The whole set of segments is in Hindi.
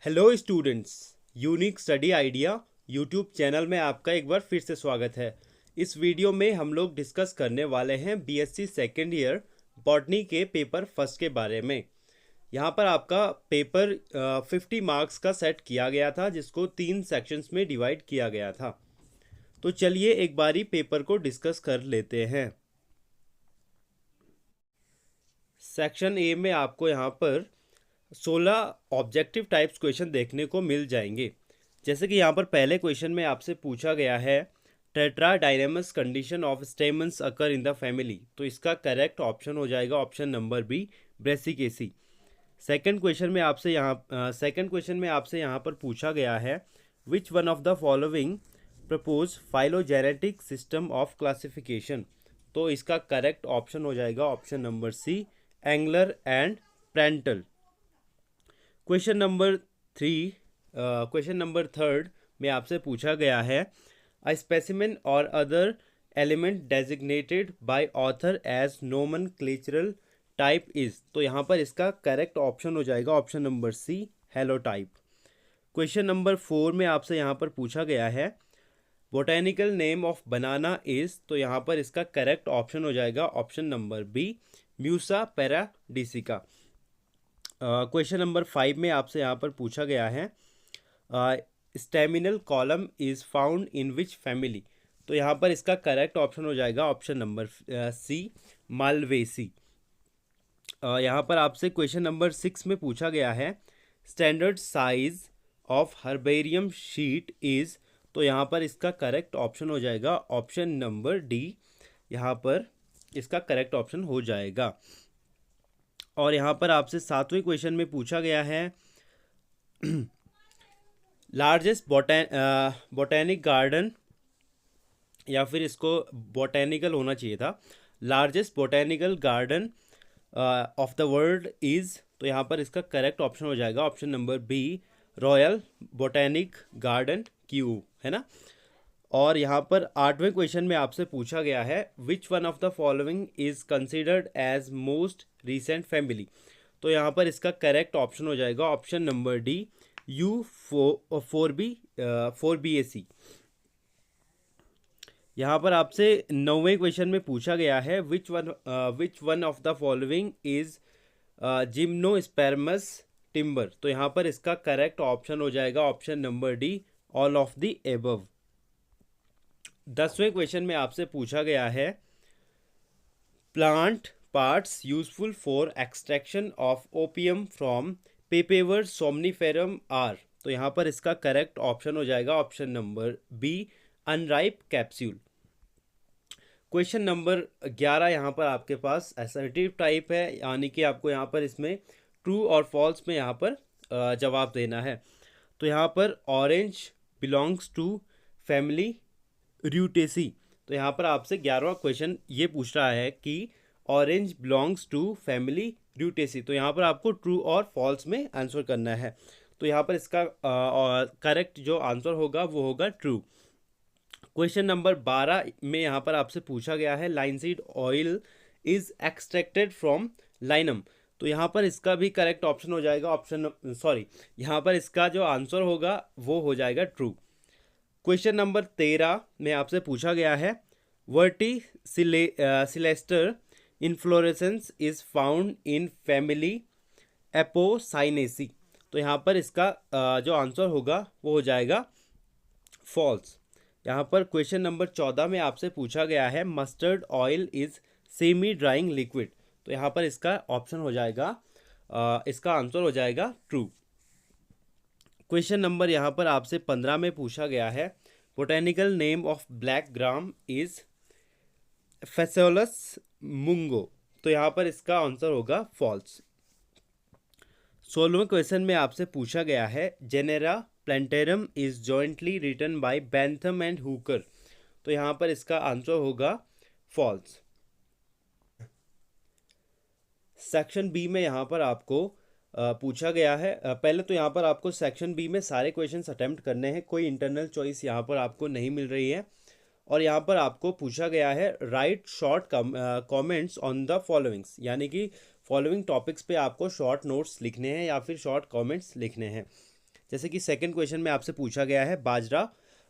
Hello students, unique study idea YouTube channel में आपका एक बार फिर से स्वागत है। इस वीडियो में हम लोग डिस्कस करने वाले हैं बीएससी सेकेंड ईयर बॉटनी के पेपर फर्स्ट के बारे में। यहाँ पर आपका पेपर 50 मार्क्स का सेट किया गया था, जिसको 3 सेक्शंस में डिवाइड किया गया था। तो चलिए एक बारी पेपर को डिस्कस कर लेते हैं। सेक्शन ए में आपको यहाँ पर 16 ऑब्जेक्टिव टाइप्स क्वेश्चन देखने को मिल जाएंगे। जैसे कि यहाँ पर पहले क्वेश्चन में आपसे पूछा गया है tetradynamous condition of stamens occur in the family, तो इसका करेक्ट ऑप्शन हो जाएगा option number B, brassicaceae. Second question में आपसे यहाँ पर पूछा गया है which one of the following propose phylogenetic system of classification, तो इसका करेक्ट ऑप्शन हो जाएगा option number C, Engler and Prantl. Question number third में आपसे पूछा गया है a specimen or other element designated by author as नोमेनक्लेचरल type is, तो यहाँ पर इसका करेक्ट ऑप्शन हो जाएगा option number C, holotype. Question number 4 में आपसे यहाँ पर पूछा गया है botanical name of banana is, तो यहाँ पर इसका करेक्ट ऑप्शन हो जाएगा option number B, musa paradisiaca. Question number 5 में आपसे यहाँ पर पूछा गया है staminal column is found in which family, तो यहाँ पर इसका करेक्ट ऑप्शन हो जाएगा ऑप्शन नंबर सी, मालवेसी। यहाँ पर आपसे क्वेश्चन नंबर 6 में पूछा गया है standard size of herbarium sheet is, तो यहाँ पर इसका करेक्ट ऑप्शन हो जाएगा ऑप्शन नंबर डी, यहाँ पर इसका करेक्ट ऑप्शन हो जाएगा। और यहाँ पर आपसे 7वें क्वेश्चन में पूछा गया है लार्जेस्ट बोटेनिक गार्डन, या फिर इसको बोटेनिकल होना चाहिए था, largest botanical garden of the world is, तो यहाँ पर इसका करेक्ट ऑप्शन हो जाएगा option number B, royal botanic garden Kew, है ना। और यहाँ पर 8वें क्वेश्चन में आपसे पूछा गया है which one of the following is considered as most recent family, तो यहाँ पर इसका करेक्ट ऑप्शन हो जाएगा ऑप्शन नंबर डी, U4B4BAC। यहाँ पर आपसे 9वें क्वेश्चन में पूछा गया है which one of the following is gymnosperms timber, तो यहाँ पर इसका करेक्ट ऑप्शन हो जाएगा option number D, all of the above. 10वें क्वेश्चन में आपसे पूछा गया है plant parts useful for extraction of opium from papaver somniferum are, तो यहाँ पर इसका करेक्ट ऑप्शन हो जाएगा option number B, unripe capsule. Question number 11 यहाँ पर आपके पास असर्टिव टाइप है, यानी कि आपको यहाँ पर इसमें ट्रू और फॉल्स में यहाँ पर जवाब देना है। तो यहाँ पर ऑरेंज बिलोंग्स टू फैमिली र्यूटेसी, तो यहाँ पर आपसे 11वां क्वेश्चन ये पूछ रहा है कि ऑरेंज बिलोंग्स टू फैमिली र्यूटेसी, तो यहाँ पर आपको ट्रू और फॉल्स में आंसर करना है। तो यहाँ पर इसका करेक्ट जो आंसर होगा वो होगा ट्रू। क्वेश्चन नंबर 12 में यहाँ पर आपसे पूछा गया है linseed oil is extracted from linum, तो यहाँ पर इसका भी करेक्ट ऑप्शन हो जाएगा यहाँ पर इसका जो आंसर होगा वो हो जाएगा ट्रू। क्वेश्चन नंबर 13 में आपसे पूछा गया है verticillaster inflorescence is found in family apocynaceae, तो यहाँ पर इसका जो आंसर होगा वो हो जाएगा फॉल्स। यहाँ पर क्वेश्चन नंबर 14 में आपसे पूछा गया है mustard oil is semi drawing liquid, तो यहाँ पर इसका ऑप्शन हो जाएगा इसका आंसर हो जाएगा ट्रू। क्वेश्चन नंबर यहाँ पर आपसे 15 में पूछा गया है botanical name of black gram is phaseolus mungo, तो यहाँ पर इसका आंसर होगा फॉल्स। 16वें क्वेश्चन में आपसे पूछा गया है genera plantarum is jointly written by Bentham and Hooker, तो यहाँ पर इसका आंसर होगा फॉल्स। सेक्शन बी में यहाँ पर आपको पूछा गया है पहले तो यहाँ पर आपको सेक्शन बी में सारे क्वेश्चंस अटेम्प्ट करने हैं, कोई इंटरनल चॉइस यहाँ पर आपको नहीं मिल रही है। और यहाँ पर आपको पूछा गया है right short comments on the followings, यानी कि फॉलोइंग टॉपिक्स पे आपको शॉर्ट नोट्स लिखने हैं या फिर शॉर्ट कमेंट्स लिखने हैं। जैसे कि सेकंड क्वेश्चन में आपसे पूछा गया है बाजरा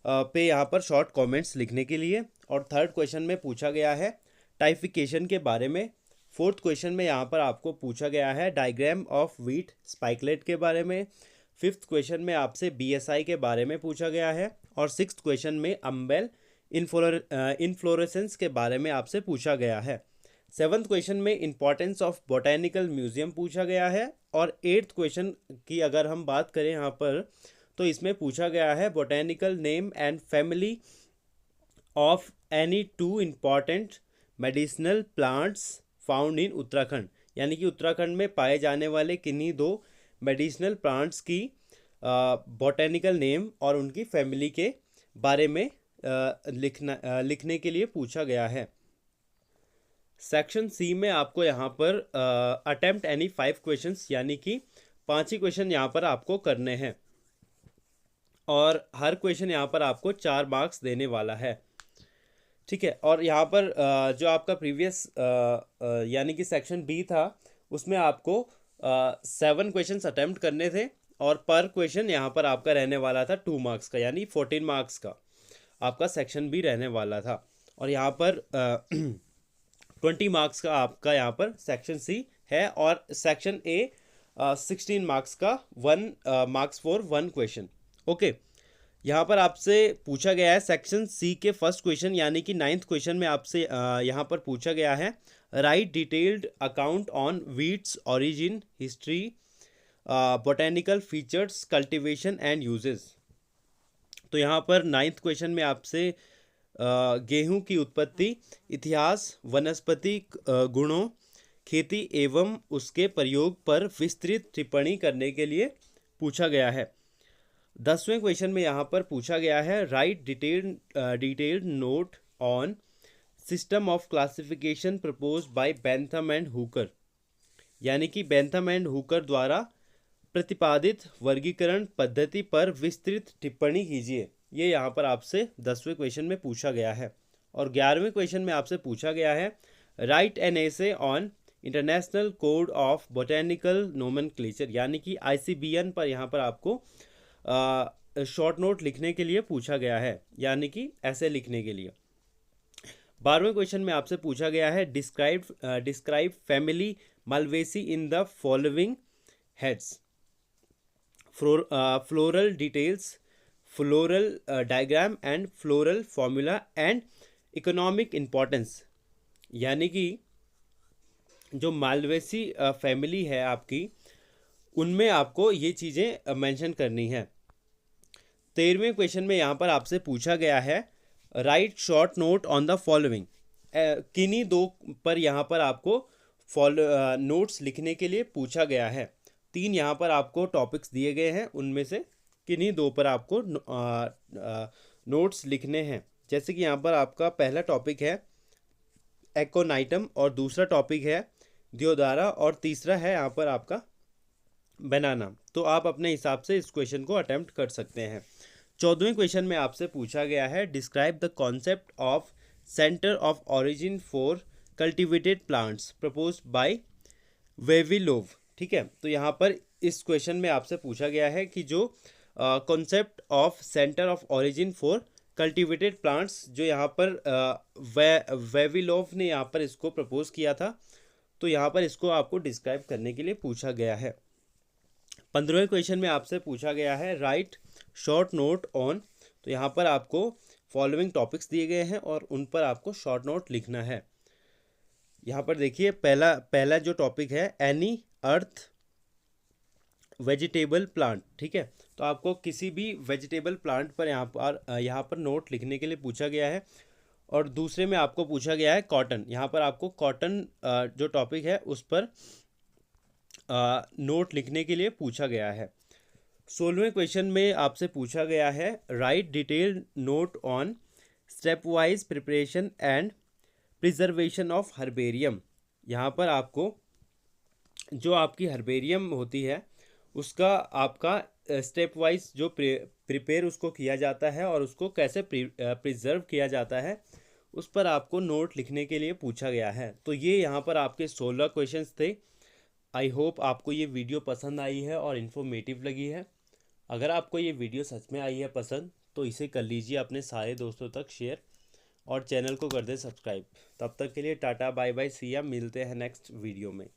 पे यहाँ पर शॉर्ट कमेंट्स लिखने के लिए, और थर्ड क्वेश्चन में पूछा गया है टाइफिकेशन के बारे में। फोर्थ क्वेश्चन में यहाँ पर आपको पूछा गया है डायग्राम ऑफ व्हीट स्पाइकलेट के बारे में। फिफ्थ क्वेश्चन में आपसे बीएसआई के बारे में पूछा गया है, और सिक्स्थ क्वेश्चन में अम्बेल इन्फ्लोरेसेंस के बारे में आपसे पूछा गया है। सेवन्थ क्वेश्चन में इंपॉर्टेंस ऑफ बोटेनिकल म्यूजियम पूछा गया है, और एट्थ क्वेश्चन की अगर हम बात करें यहाँ पर तो इसमें पूछा गया है botanical name and family of any two important medicinal plants found in Uttarakhand, यानी कि उत्तराखंड में पाए जाने वाले किन्हीं दो मेडिसिनल प्लांट्स की बोटेनिकल नेम और उनकी फैमिली के बारे में लिखने के लिए पूछा गया है। सेक्शन सी में आपको यहाँ पर अटेम्प्ट एनी 5 क्वेश्चंस, यानी कि 5 ही क्वेश्चन यहाँ पर आपको करने हैं, और हर क्वेश्चन यहाँ पर आपको 4 मार्क्स देने वाला है। ठीक है, और यहाँ पर जो आपका प्रीवियस यानी कि सेक्शन बी था उसमें आपको 7 क्वेश्चंस अटेम्प्ट करने थे, और पर क्वेश्चन यहाँ पर आपका रहने वाला था 2 मार्क्स का, यानी 14 मार्क्स का आपका सेक्शन बी रहने वाला था। और यहाँ पर 20 मार्क्स का आपका यहाँ पर सेक्शन सी है, और सेक्शन ए 16 मार्क्स का 1 मार्क्स फॉर 1 क्वेश्चन। ओके, यहाँ पर आपसे पूछा गया है सेक्शन सी के फर्स्ट क्वेश्चन, यानी कि 9th क्वेश्चन में आपसे यहाँ पर पूछा गया है write detailed account on wheat's origin, history, botanical features, cultivation and uses. तो यहाँ पर 9th क्वेश्चन में आपसे गेहूं की उत्पत्ति, इतिहास, वनस्पति गुणों, खेती एवं उसके प्रयोग पर विस्तृत टिप्पणी करने के लिए पूछा गया है। 10वें क्वेश्चन में यहाँ पर पूछा गया है write detailed note on system of classification proposed by Bentham and Hooker, यानी कि बेंथम एंड हुकर द्वारा प्रतिपादित वर्गीकरण पद्धति पर विस्तृत टिप्पणी कीजिए। ये यहाँ पर आपसे 10वें क्वेश्चन में पूछा गया है। और 11वें क्वेश्चन में आपसे पूछा गया है right an essay on international code of botanical nomenclature, यानी कि ICBN पर यहाँ पर आपको शॉर्ट नोट लिखने के लिए पूछा गया है, यानी कि ऐसे लिखने के लिए। 12वें क्वेश्चन में आपसे पूछा गया है describe family Malvaceae in the following heads, floral details, floral diagram and floral formula and economic importance, यानी कि जो मालवेसी फैमिली है आपकी उनमें आपको ये चीज़ें मेंशन करनी है। 13वें क्वेश्चन में यहाँ पर आपसे पूछा गया है right short note on the following, किन्हीं दो पर यहाँ पर आपको नोट्स लिखने के लिए पूछा गया है। 3 यहाँ पर आपको टॉपिक्स दिए गए हैं, उनमें से किन्हीं दो पर आपको नोट्स लिखने हैं। जैसे कि यहाँ पर आपका पहला टॉपिक है एकोनाइटम, और दूसरा टॉपिक है दियोदारा, और तीसरा है यहाँ पर आपका बनाना। तो आप अपने हिसाब से इस क्वेश्चन को अटेम्प्ट कर सकते हैं। 14वें क्वेश्चन में आपसे पूछा गया है describe the concept of centre of origin for cultivated plants proposed by Vavilov. ठीक है, तो यहाँ पर इस क्वेश्चन में आपसे पूछा गया है कि जो concept of centre of origin for cultivated plants, जो यहाँ पर वेविलोव ने यहाँ पर इसको प्रपोज किया था, तो यहाँ पर इसको आपको डिस्क्राइब करने के लिए पूछा गया है। 15वें क्वेश्चन में आपसे पूछा गया है राइट शॉर्ट नोट ऑन, तो यहाँ पर आपको फॉलोइंग टॉपिक्स दिए गए हैं और उन पर आपको शॉर्ट नोट लिखना है। यहाँ पर देखिए पहला जो टॉपिक है एनी अर्थ वेजिटेबल प्लांट। ठीक है, तो आपको किसी भी वेजिटेबल प्लांट पर यहाँ पर नोट लिखने के लिए पूछा गया है। और दूसरे में आपको पूछा गया है कॉटन, यहाँ पर आपको कॉटन जो टॉपिक है उस पर नोट लिखने के लिए पूछा गया है। 16वें क्वेश्चन में आपसे पूछा गया है write detailed note on step wise preparation and preservation of herbarium. यहाँ पर आपको जो आपकी हर्बेरियम होती है उसका आपका स्टेप वाइज जो प्रिपेयर उसको किया जाता है और उसको कैसे प्रिजर्व किया जाता है उस पर आपको नोट लिखने के लिए पूछा गया है। तो ये यहाँ पर आपके 16 क्वेश्चंस थे। आई होप आपको ये वीडियो पसंद आई है और इन्फॉर्मेटिव लगी है। अगर आपको ये वीडियो सच में आई है पसंद तो इसे कर लीजिए अपने सारे दोस्तों तक शेयर और चैनल को कर दें सब्सक्राइब। तब तक के लिए टाटा बाय बाय सी या, मिलते हैं नेक्स्ट वीडियो में।